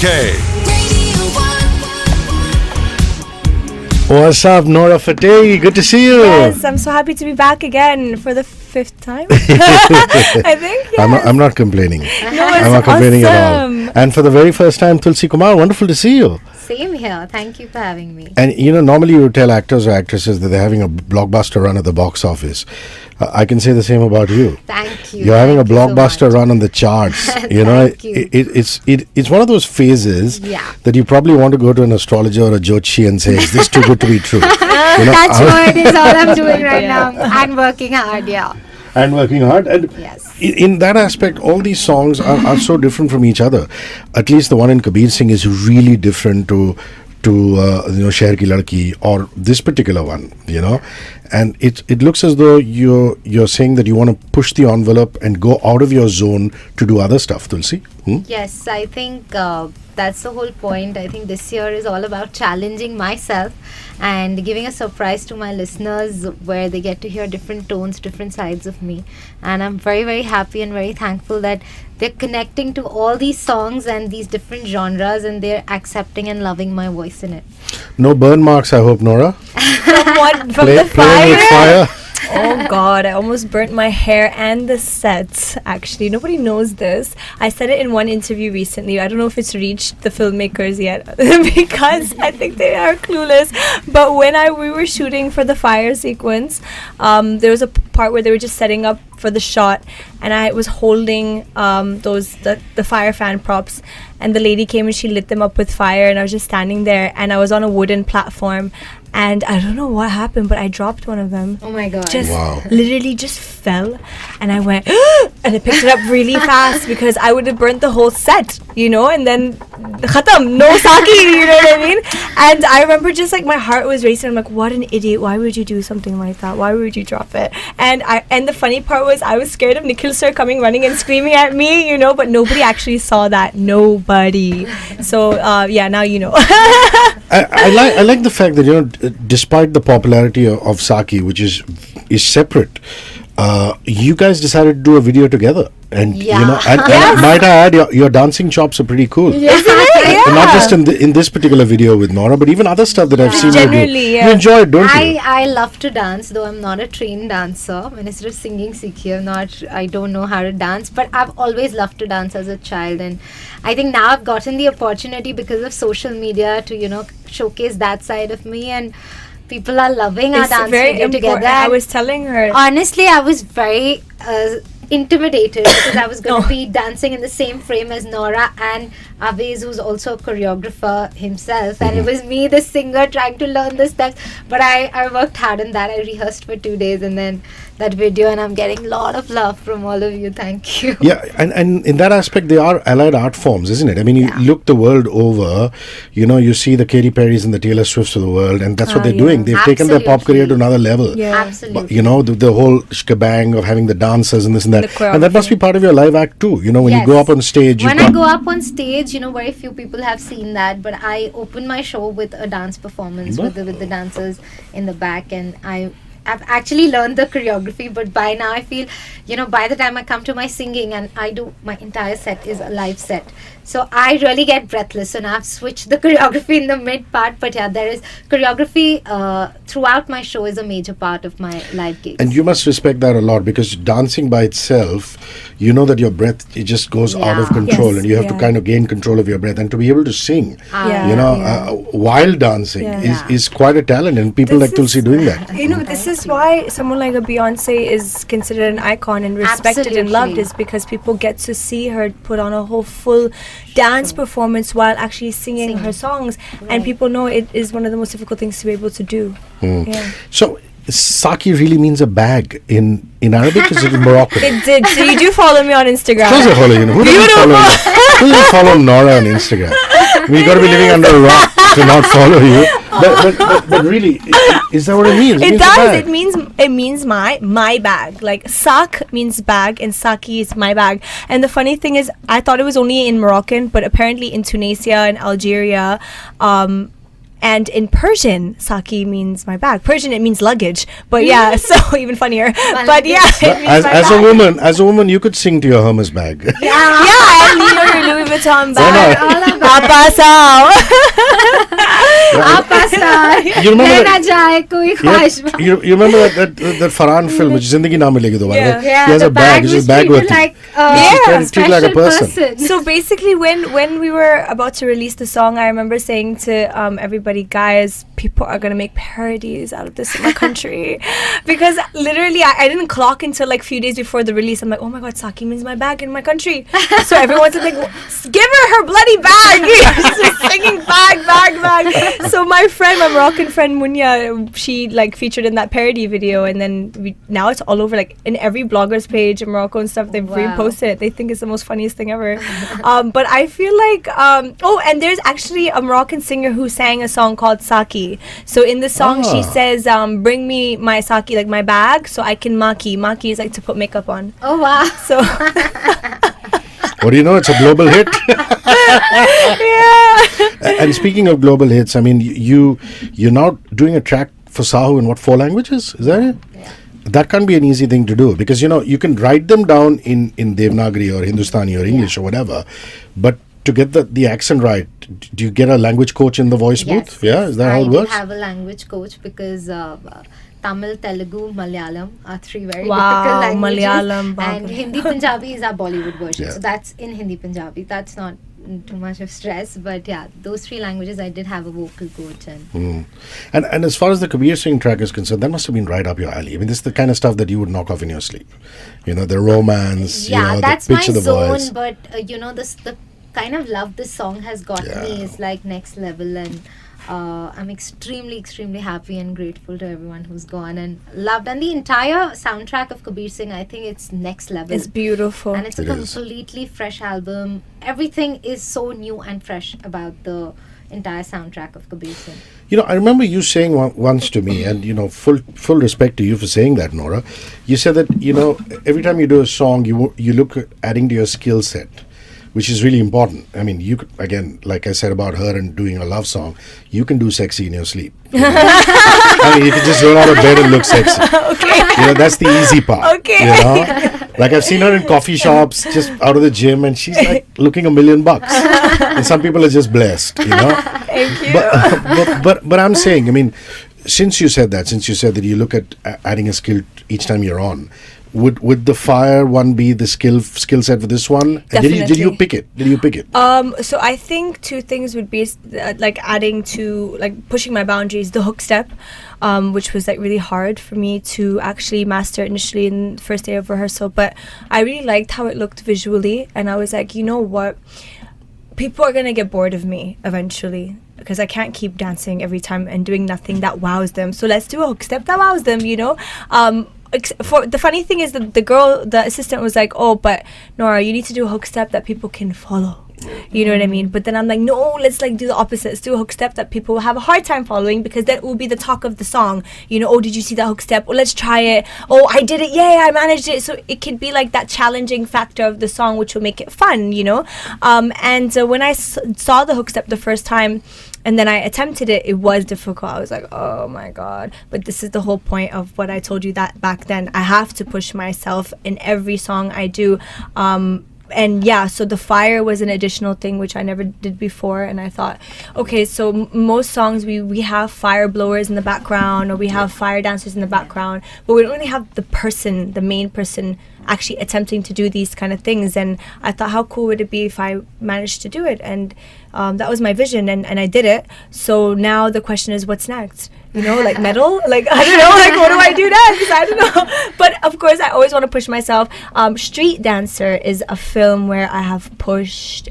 K. What's up, Nora Fatehi? Good to see you. Yes, I'm so happy to be back again for the 5th time. I think. Yes. I'm not complaining. No, it's I'm not complaining at awesome. all. And for the very first time, Tulsi Kumar, wonderful to see you. Same here. Thank you for having me. And you know, normally you tell actors or actresses that they're having a blockbuster run at the box office. I can say the same about you. Thank you. You're having a Thank you so blockbuster much. run on the charts. You know, Thank you. it's one of those phases Yeah. that you probably want to go to an astrologer or a jyotishi and say, "Is this too good to be true?" You know, That's what is all I'm doing right now. And working hard, yeah. and working hard. And Yes. in that aspect, all these songs are so different from each other. At least the one in Kabir Singh is really different to Sheher Ki Ladki or this particular one, you know. And it looks as though you're saying that you want to push the envelope and go out of your zone to do other stuff, Tulsi. Yes, I think that's the whole point. I think this year is all about challenging myself and giving a surprise to my listeners where they get to hear different tones, different sides of me. And I'm very, very happy and very thankful that they're connecting to all these songs and these different genres and they're accepting and loving my voice in it. No burn marks, I hope, Nora. From what? From the Playing with fire? fire. Oh God, I almost burnt my hair and the set. Actually, nobody knows this. I said it in one interview recently. I don't know if it's reached the filmmakers yet because I think they are clueless. But when we were shooting for the fire sequence, there was a part where they were just setting up for the shot, and I was holding the fire fan props, and the lady came and she lit them up with fire, and I was just standing there, and I was on a wooden platform. And I don't know what happened, but I dropped one of them. Oh my God. Just Wow. literally just fell, and I went and I picked it up really fast because I would have burnt the whole set, you know, and then khatam, no sake, you know what I mean? And I remember just like my heart was racing. I'm like, what an idiot! Why would you do something like that? Why would you drop it? And the funny part was I was scared of Nikhil sir coming running and screaming at me, you know, but nobody actually saw that. Nobody. So yeah, now you know. I like the fact that, you know, despite the popularity of Saki, which is separate, you guys decided to do a video together, and you know, and might I add, your dancing chops are pretty cool. And not just in this particular video with Nora, but even other stuff that I've seen you do. Generally, yeah. You enjoy it, don't you? I love to dance, though I'm not a trained dancer. When instead of singing Sikhi, I don't know how to dance, but I've always loved to dance as a child, and I think now I've gotten the opportunity because of social media to, you know, showcase that side of me, and people are loving our dance video together. I was telling her. Honestly, I was very intimidated because I was going to be dancing in the same frame as Nora and Aviz, who's also a choreographer himself, and it was me, the singer, trying to learn the steps. But I worked hard on that. I rehearsed for 2 days, and then that video, and I'm getting a lot of love from all of you. Thank you. Yeah, and in that aspect, they are allied art forms, isn't it? I mean, you look the world over, you know, you see the Katy Perrys and the Taylor Swifts of the world, and that's what they're doing. They've taken their pop career to another level. Yeah. Absolutely. But, you know, the whole shebang of having the dancers and this and that. And that must be part of your live act too. You know, when you go up on stage. When I go up on stage, you know, very few people have seen that, but I open my show with a dance performance with the dancers in the back, and I've actually learned the choreography, but by now I feel, you know, by the time I come to my singing, and I do, my entire set is a live set. So I really get breathless, and I've switched the choreography in the mid part, but yeah, there is choreography throughout my show is a major part of my live gigs. And you must respect that a lot, because dancing by itself, you know that your breath, it just goes out of control, Yes, and you have to kind of gain control of your breath, and to be able to sing, you know, while dancing is quite a talent, and people like Tulsi doing that. You know, this is why someone like a Beyonce is considered an icon and respected and loved, is because people get to see her put on a whole full dance performance while actually singing her songs, and people know it is one of the most difficult things to be able to do. Yeah. So Saki really means a bag in Arabic. Is it in Moroccan? It did. So you do follow me on Instagram. Of course I follow you. Who doesn't follow Nora on Instagram? We got to be living under a rock to not follow you. But really, is that what it means? It does. It means my bag. Like sak means bag, and saki is my bag. And the funny thing is, I thought it was only in Moroccan, but apparently in Tunisia and Algeria, and in Persian, saki means my bag. Persian, it means luggage. But yeah, so even funnier. But yeah, it means as a woman, you could sing to your Hermes bag. yeah, and Louis Vuitton No, no. bag. Apasao. You remember ना जाए कोई ख्वाहिश में. you remember that Farhan film, which Zindagi Na Milegi Dobara? Yeah. He has the a bag, which is was bag treated worthy. like Treated like a special person. So basically, when we were about to release the song, I remember saying to everybody, guys, people are gonna make parodies out of this in my country, because literally I didn't clock until like few days before the release. I'm like, oh my god, Saki means my bag in my country. So everyone's like, give her bloody bag. She's just singing bag. So my Moroccan friend Munya, she like featured in that parody video, and then now it's all over, like in every blogger's page in Morocco and stuff. They've reposted it. They think it's the most funniest thing ever. But I feel like and there's actually a Moroccan singer who sang a song called Saki. So in the song she says, bring me my Saki, like my bag, so I can maki. Maki is like to put makeup on. Oh wow. So What do you know? It's a global hit. yeah. And speaking of global hits, I mean, you're now doing a track for Sahu in what, 4 languages? Is that it? Yeah. That can't be an easy thing to do, because you can write them down in Devanagari or Hindustani or English or whatever, but to get the accent right, do you get a language coach in the voice booth? Yeah, is that how it works? I have a language coach because Tamil, Telugu, Malayalam are 3 very Wow, difficult languages. Malayalam, And Hindi Punjabi is our Bollywood version. Yeah. So that's in Hindi Punjabi. That's not too much of stress. But yeah, those 3 languages I did have a vocal coach. And as far as the Kabir Singh track is concerned, that must have been right up your alley. I mean, this is the kind of stuff that you would knock off in your sleep. The romance, Yeah, that's the my pitch of the zone. voice. But the kind of love this song has gotten me is like next level, and I'm extremely happy and grateful to everyone who's gone and loved. And the entire soundtrack of Kabir Singh, I think it's next level. It's beautiful. And it's a It is. completely fresh album. Everything is so new and fresh about the entire soundtrack of Kabir Singh. I remember you saying once to me, and full respect to you for saying that, Nora. You said that every time you do a song, you look at adding to your skill set, which is really important. I mean, you could, again, like I said about her and doing a love song, you can do sexy in your sleep. I mean, you can just roll out of bed and look sexy. Okay. That's the easy part. Okay. Like I've seen her in coffee shops, just out of the gym, and she's like looking $1 million. And some people are just blessed, Thank you. But I'm saying, I mean, since you said that you look at adding a skill each time you're on, would the fire one be the skill set for this one? Definitely. Did you pick it? So I think 2 things would be like adding to, like, pushing my boundaries, the hook step, which was like really hard for me to actually master initially in the first day of rehearsal, but I really liked how it looked visually, and I was like, you know what, people are gonna get bored of me eventually, because I can't keep dancing every time and doing nothing that wows them, so let's do a hook step that wows them. For the funny thing is that the assistant was like, oh, but Nora, you need to do a hook step that people can follow. You know what I mean? But then I'm like, no, let's like do the opposite. Let's do a hook step that people will have a hard time following, because that will be the talk of the song. Oh, did you see that hook step? Oh, let's try it. Oh, I did it. Yay, I managed it. So it could be like that challenging factor of the song, which will make it fun, And when I saw the hook step the first time, and then I attempted it, it was difficult. I was like, oh my God. But this is the whole point of what I told you that back then. I have to push myself in every song I do. And yeah, so the fire was an additional thing which I never did before, and I thought, okay, so most songs we have fire blowers in the background, or we have fire dancers in the background, but we don't really have the main person actually attempting to do these kind of things. And I thought, how cool would it be if I managed to do it? And that was my vision, and I did it. So now the question is, what's next? Like metal? Like, I don't know, like, what do I do next? I don't know. But of course, I always want to push myself. Street Dancer is a film where I have pushed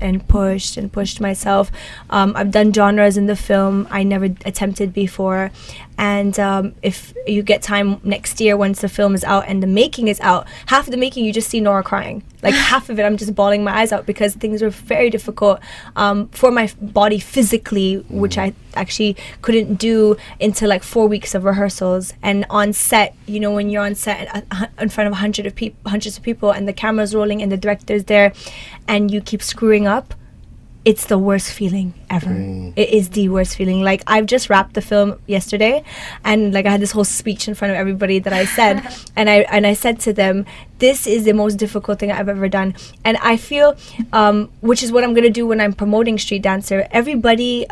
myself. I've done genres in the film I never attempted before. And if you get time next year, once the film is out and the making is out, half of the making you just see Nora crying. Like half of it I'm just bawling my eyes out, because things were very difficult for my body physically, which I actually couldn't do until like 4 weeks of rehearsals. And on set, when you're on set in front of hundreds of people and the camera's rolling and the director's there, and you keep screwing up, it's the worst feeling ever. It is the worst feeling. Like, I've just wrapped the film yesterday, and like I had this whole speech in front of everybody that I said, and I said to them, this is the most difficult thing I've ever done. And I feel, which is what I'm gonna do when I'm promoting Street Dancer. Everybody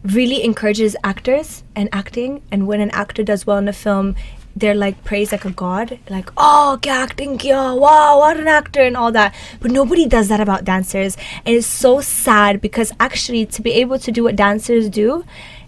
really encourages actors and acting, and when an actor does well in a film, they're like praised like a god, like, oh, kya acting kiya, wow, what an actor, and all that. But nobody does that about dancers, and it's so sad, because actually to be able to do what dancers do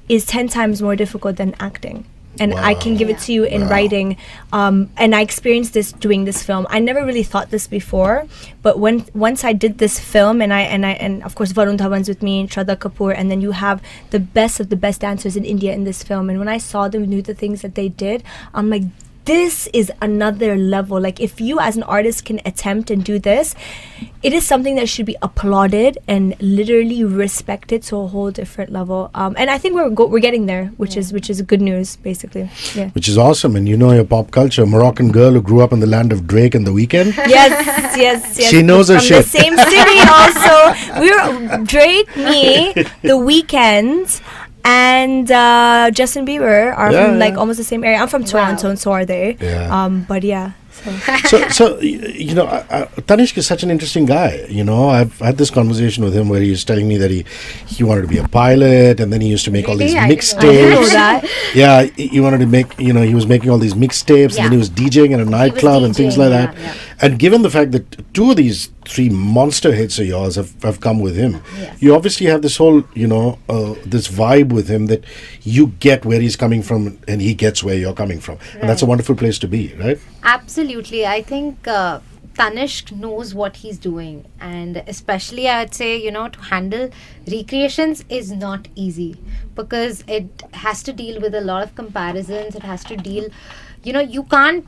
is 10 times more difficult than acting. And I can give it to you in writing. And I experienced this doing this film. I never really thought this before, but once I did this film, and of course Varun Dhawan's with me, Shraddha Kapoor, and then you have the best of the best dancers in India in this film. And when I saw them do the things that they did, I'm like, this is another level. Like, if you as an artist can attempt and do this, it is something that should be applauded and literally respected to a whole different level. And I think we're getting there, which is good news, basically. Yeah. Which is awesome. And you know your pop culture, Moroccan girl who grew up in the land of Drake and The Weeknd. Yes. She knows her shit. From the same city also. We're Drake, me, The Weeknd, and Justin Bieber are from like almost the same area. I'm from Toronto, and so are they. Yeah. But yeah. So you know, Tanishq is such an interesting guy. You know, I've had this conversation with him where he was telling me that he wanted to be a pilot, and then he used to make all these mixtapes. I know that. Yeah, he wanted to make, you know, he was making all these mixtapes, and then he was DJing in a nightclub and things like that. Yeah. And given the fact that 2 of these 3 monster hits of yours have come with him, you obviously have this whole, you know, this vibe with him that you get where he's coming from and he gets where you're coming from. And that's a wonderful place to be, right? Absolutely. I think Tanishq knows what he's doing, and especially I would say, you know, to handle recreations is not easy, because it has to deal with a lot of comparisons. It has to deal, you know, you can't,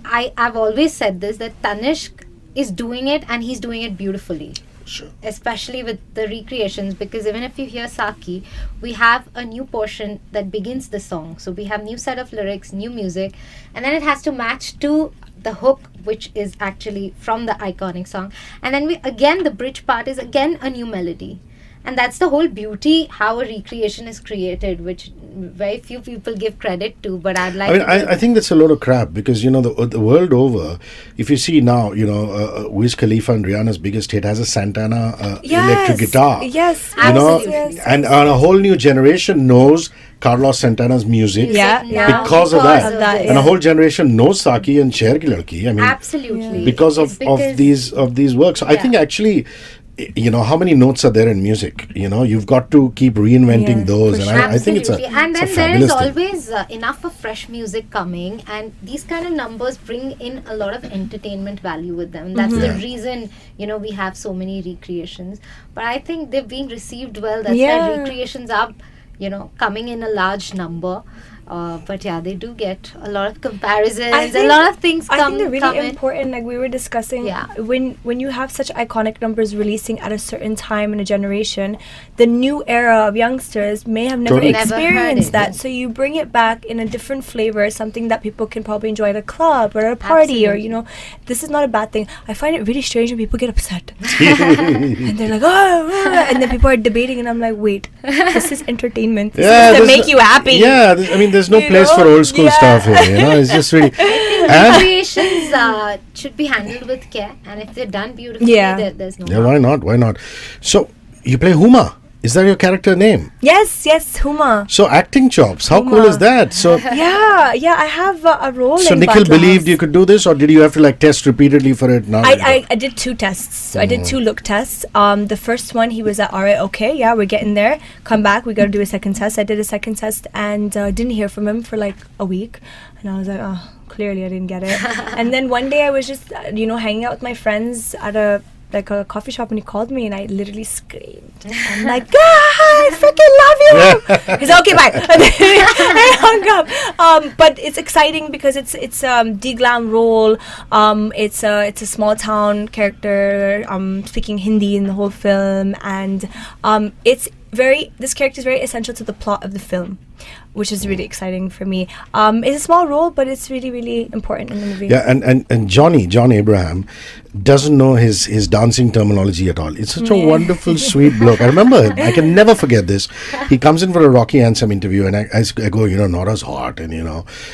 I've always said this, that Tanishq is doing it, and he's doing it beautifully. Sure. Especially with the recreations, because even if you hear Saki, we have a new portion that begins the song. So we have new set of lyrics, new music, and then it has to match to the hook, which is actually from the iconic song. And then the bridge part is again a new melody. And that's the whole beauty, how a recreation is created, which very few people give credit to, but I'd like I think that's a load of crap, because, you know, the world over, if you see now, you know, Wiz Khalifa and Rihanna's biggest hit has a Santana electric guitar. Yes, you know, and a whole new generation knows Carlos Santana's music because of that. And a whole generation knows Saki and Sher Ki Ladki. I mean, absolutely, because of these works. So I think actually, you know, how many notes are there in music? You know, you've got to keep reinventing those, and I think it's a and then it's a there is fabulous always enough of fresh music coming, and these kind of numbers bring in a lot of entertainment value with them. That's the reason, you know, we have so many recreations. But I think they've been received well. That's why recreations are, you know, coming in a large number. But yeah, they do get a lot of comparisons. A lot of things come. I think they're really important. Like we were discussing, when you have such iconic numbers releasing at a certain time in a generation, the new era of youngsters may have never experienced that. So you bring it back in a different flavor, something that people can probably enjoy at a club or at a party, or, you know, this is not a bad thing. I find it really strange when people get upset and they're like, oh, and then people are debating, and I'm like, wait, this is entertainment. This is to make you happy. Yeah, I mean, there's no place for old school stuff here, you know. It's just really recreations should be handled with care, and if they're done beautifully, there's no harm. Why not? So you play Huma. Is that your character name? Yes, Huma. So acting chops. How cool is that? So yeah, I have a role. So in Nikhil Batla believed House. you could do this, or did you have to like test repeatedly for it? Now I did 2 tests. So I did 2 look tests. The first one, he was like, all right, okay, yeah, we're getting there. Come back, we got to do a second test. I did a second test and didn't hear from him for like a week, and I was like, oh, clearly I didn't get it. And then one day I was just hanging out with my friends at a coffee shop, and he called me, and I literally screamed. I'm like, I freaking love you. He's like, okay, bye. And then I hung up. But it's exciting because it's de-glam role. It's a small town character. Speaking Hindi in the whole film, and it's this character is very essential to the plot of the film, which is really exciting for me. It's a small role, but it's really, really important in the movie. Yeah, and John Abraham doesn't know his dancing terminology at all. It's such a wonderful, sweet bloke. I remember him. I can never forget this. He comes in for a Rocky Anthem interview, and I go, Nora's hot, and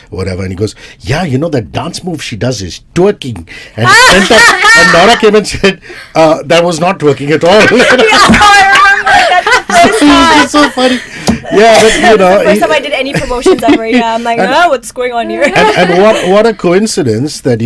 whatever. And he goes, yeah, that dance move she does is twerking. And he went up, and Nora came and said, that was not twerking at all. I remember. That's the first time. It's so funny. Yeah, but the first time I did any promotions ever. Yeah, I'm like, what's going on here? and what a coincidence that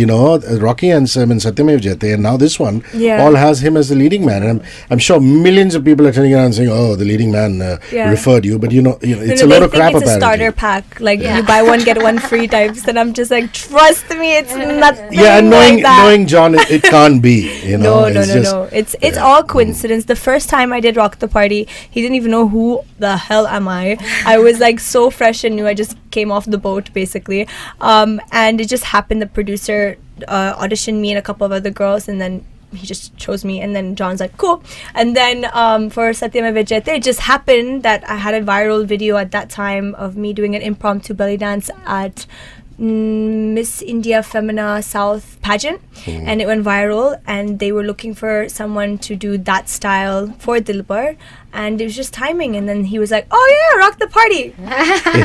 Rocky and Sam and Satyamev Jayate, and now this one all has him as the leading man. And I'm sure millions of people are turning around saying, "Oh, the leading man referred you," but it's a lot of crap. It's a starter pack, like you buy one get one free types. And I'm just like, trust me, it's nothing. Yeah, and knowing like John, it can't be. No. It's all coincidence. The first time I did Rock the Party, he didn't even know who the hell am I. I was like so fresh and new. I just came off the boat basically, and it just happened. The producer auditioned me and a couple of other girls, and then he just chose me. And then John's like, cool. And then for Satyamev Jayate, it just happened that I had a viral video at that time of me doing an impromptu belly dance at Miss India Femina South pageant, and it went viral, and they were looking for someone to do that style for Dilbar, and it was just timing. And then he was like, oh yeah, rock the party.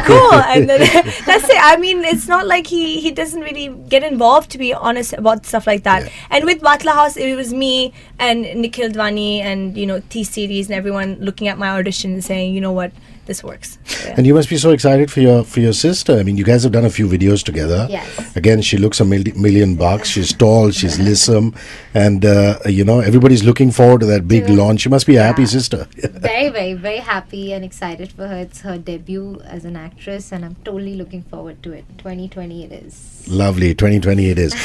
Cool. And then that's it. I mean, it's not like he doesn't really get involved, to be honest, about stuff like that. And with Batla House, it was me and Nikhil Dwani and T-Series and everyone looking at my audition and saying, you know what, this works. Yeah. And you must be so excited for your sister. I mean, you guys have done a few videos together. Yes. Again, she looks $1 million. She's tall, she's lissom, and everybody's looking forward to that big launch. She must be a happy sister. Very, very, very happy and excited for her. It's her debut as an actress, and I'm totally looking forward to it. 2020 it is. Lovely, 2020 it is.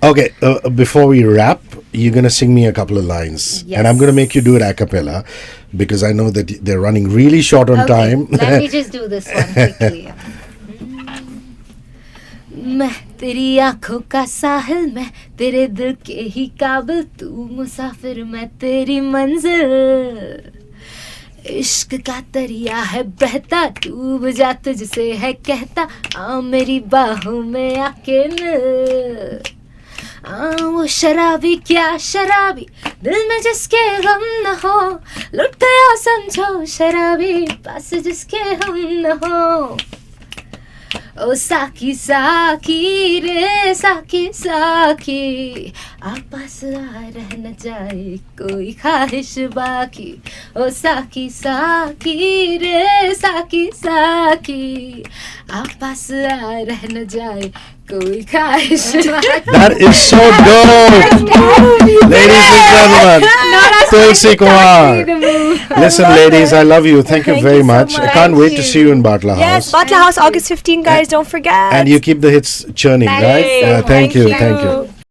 Okay, before we wrap, you're going to sing me a couple of lines. Yes. And I'm going to make you do it a cappella, because I know that they're running really short on time. Let me just do this one quickly. मैं तेरी आँखों का साहिल, मैं तेरे दिल के ही काबिल, तू मुसाफिर मैं तेरी मंजिल, इश्क का दरिया है बहता, डूब जा तुझसे है कहता, आ मेरी बाहों में आके मिल, वो शराबी क्या शराबी, दिल में जिसके गम न हो, लुट गया समझो शराबी, पास जिसके हम न हो, ओ साकी साकी रे साकी साकी, आप पास आ रह न जाए कोई ख्वाहिश बाकी, ओ साकी साकी रे साकी साकी, आप पास आ रह न जाए कोई ख्वाहिश बाकी. That is so dope. Ladies and gentlemen, Tulsi Kumar. Listen, ladies, I love you. Thank you very much. I can't wait to see you in Batla House. Yes, Batla House, August 15, guys. Don't forget. And you keep the hits churning, right? Thank you.